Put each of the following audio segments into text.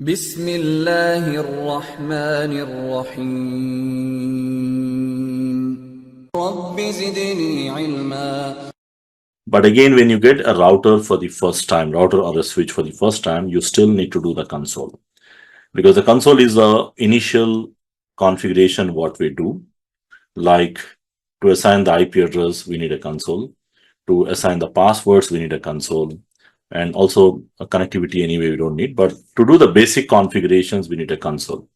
بسم الله الرحمن الرحيم رب زدني علما. But again, when you get a router for the first time, router or a switch for the first time, you still need to do the console, because the console is the initial configuration what we do. Like to assign the IP address, we need a console. To assign the passwords, we need a console. And also a connectivity anyway, we don't need. But to do the basic configurations, we need a console.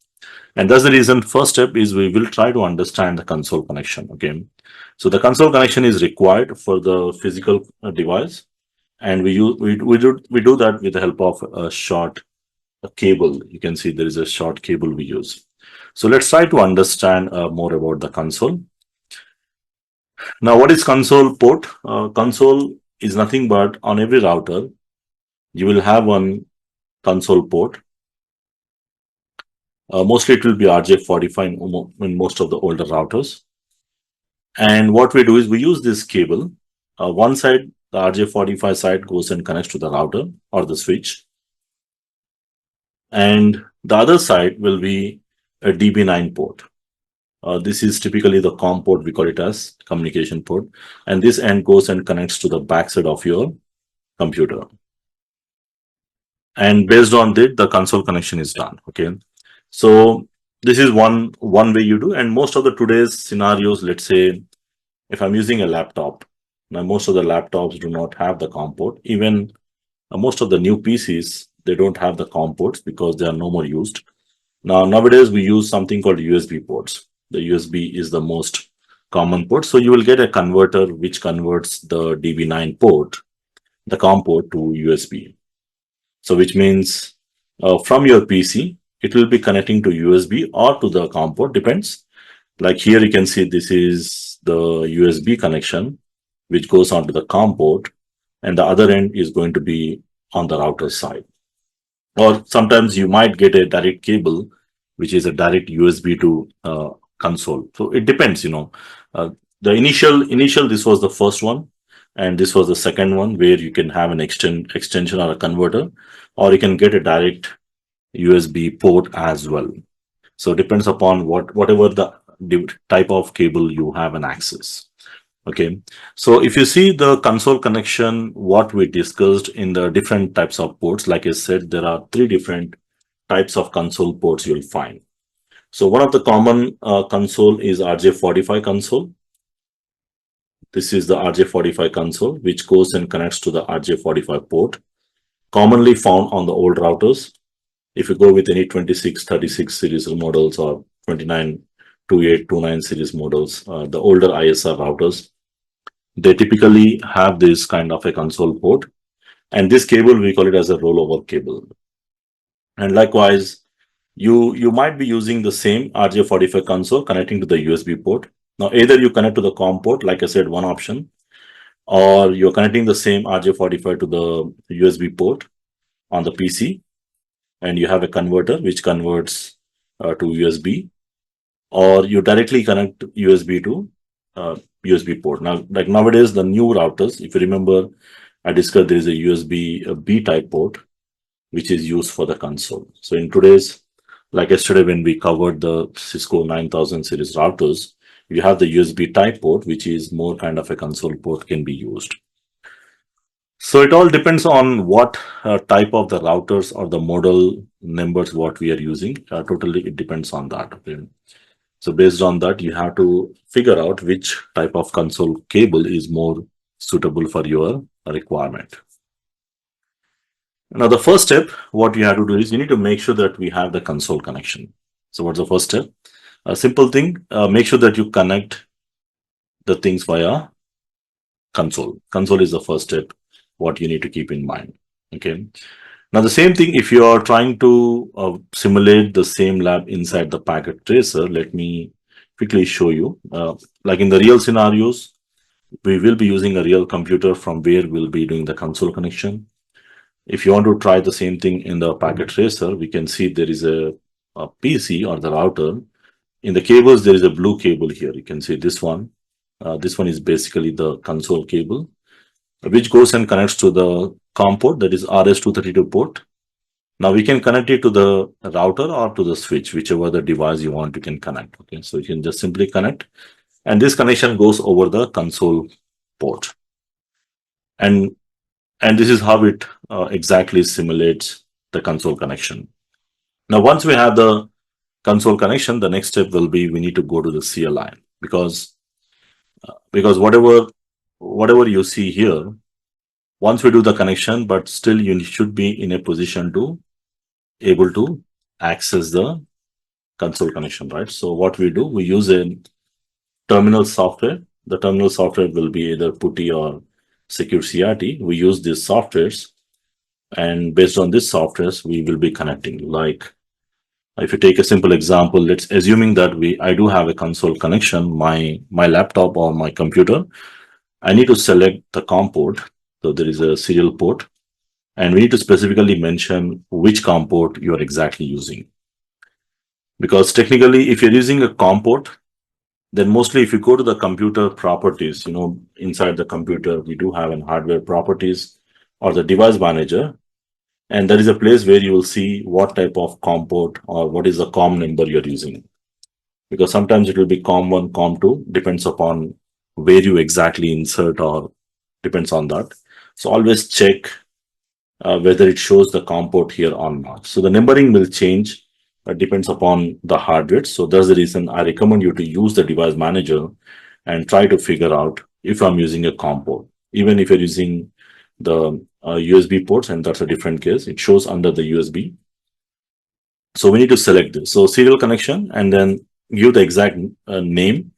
And that's the reason first step is we will try to understand the console connection. Okay. So the console connection is required for the physical device. And we do that with the help of a short cable. You can see there is a short cable we use. So let's try to understand more about the console. Now, what is console port? Console is nothing but on every router, you will have one console port. Mostly it will be RJ45 in most of the older routers. And what we do is we use this cable. One side, the RJ45 side goes and connects to the router or the switch. And the other side will be a DB9 port. This is typically the COM port, we call it as communication port. And this end goes and connects to the backside of your computer. And based on that, the console connection is done. Okay. So this is one way you do. And most of the today's scenarios, let's say, if I'm using a laptop, now most of the laptops do not have the COM port. Even most of the new PCs, they don't have the COM ports because they are no more used. Now, nowadays, we use something called USB ports. The USB is the most common port. So you will get a converter which converts the DB9 port, the COM port, to USB. So which means from your PC, it will be connecting to USB or to the COM port, depends. Like here you can see this is the USB connection, which goes onto the COM port, and the other end is going to be on the router side. Or sometimes you might get a direct cable, which is a direct USB to console. So it depends, the initial, this was the first one, and this was the second one where you can have an extension or a converter, or you can get a direct USB port as well. So it depends upon whatever the type of cable you have an access. Okay. So if you see the console connection, what we discussed in the different types of ports, like I said, there are 3 different types of console ports you'll find. So one of the common console is RJ45 console. This is the RJ45 console, which goes and connects to the RJ45 port, commonly found on the old routers. If you go with any 2636 series models or 292829 series models, the older ISR routers, they typically have this kind of a console port. And this cable, we call it as a rollover cable. And likewise, you might be using the same RJ45 console connecting to the USB port. Now, either you connect to the COM port, like I said, one option, or you're connecting the same RJ45 to the USB port on the PC, and you have a converter which converts to USB, or you directly connect USB to USB port. Now, like nowadays, the new routers, if you remember, I discussed there is a USB B type port, which is used for the console. So in today's, like yesterday when we covered the Cisco 9000 series routers, you have the USB type port, which is more kind of a console port can be used. So it all depends on what type of the routers or the model numbers what we are using. Totally, it depends on that. Okay. So based on that, you have to figure out which type of console cable is more suitable for your requirement. Now, the first step, what you have to do is you need to make sure that we have the console connection. So what's the first step? A simple thing, make sure that you connect the things via console. Console is the first step, what you need to keep in mind. Okay. Now, the same thing, if you are trying to simulate the same lab inside the packet tracer, let me quickly show you. Like in the real scenarios, we will be using a real computer from where we'll be doing the console connection. If you want to try the same thing in the packet tracer, we can see there is a PC or the router. In the cables, there is a blue cable here. You can see this one. This one is basically the console cable, which goes and connects to the COM port, that is RS232 port. Now we can connect it to the router or to the switch, whichever the device you want, you can connect. Okay, so you can just simply connect, and this connection goes over the console port. And this is how it exactly simulates the console connection. Now, once we have the console connection, the next step will be we need to go to the CLI, because whatever you see here, once we do the connection, but still you should be in a position to able to access the console connection, right? So what we do, we use a terminal software. The terminal software will be either PuTTY or Secure CRT. We use these softwares, and based on these softwares, we will be connecting. Like if you take a simple example, let's assuming that I do have a console connection, my laptop or my computer, I need to select the COM port. So there is a serial port, and we need to specifically mention which COM port you are exactly using. Because technically, if you're using a COM port, then mostly if you go to the computer properties, inside the computer, we do have an hardware properties or the device manager. And there is a place where you will see what type of COM port or what is the COM number you're using. Because sometimes it will be COM1, COM2, depends upon where you exactly insert or depends on that. So always check whether it shows the COM port here or not. So the numbering will change. Depends upon the hardware. So that's the reason I recommend you to use the device manager and try to figure out if I'm using a COM port. Even if you're using the USB ports, and that's a different case, it shows under the USB. So we need to select this. So serial connection, and then give the exact name,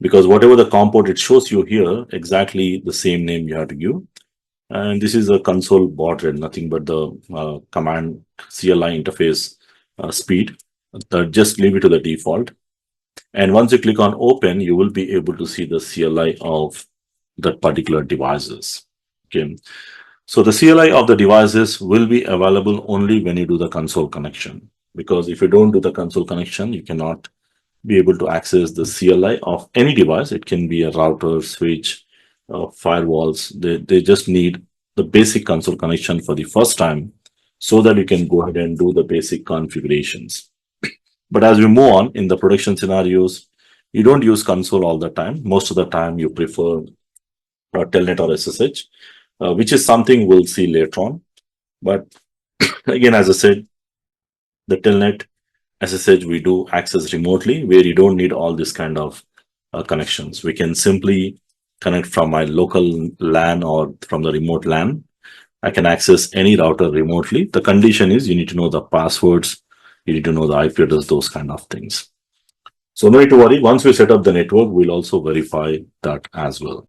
because whatever the COM port it shows you here, exactly the same name you have to give. And this is a console baud rate, nothing but the command CLI interface speed. Just leave it to the default. And once you click on open, you will be able to see the CLI of that particular devices. Okay. So the CLI of the devices will be available only when you do the console connection, because if you don't do the console connection, you cannot be able to access the CLI of any device. It can be a router, switch, firewalls. They just need the basic console connection for the first time, so that you can go ahead and do the basic configurations. But as we move on in the production scenarios, you don't use console all the time. Most of the time you prefer telnet or SSH, which is something we'll see later on. But again, as I said, the telnet SSH we do access remotely, where you don't need all this kind of connections. We can simply connect from my local LAN or from the remote LAN. I can access any router remotely. The condition is you need to know the passwords, you need to know the IP address, those kind of things. So no need to worry. Once we set up the network, we'll also verify that as well.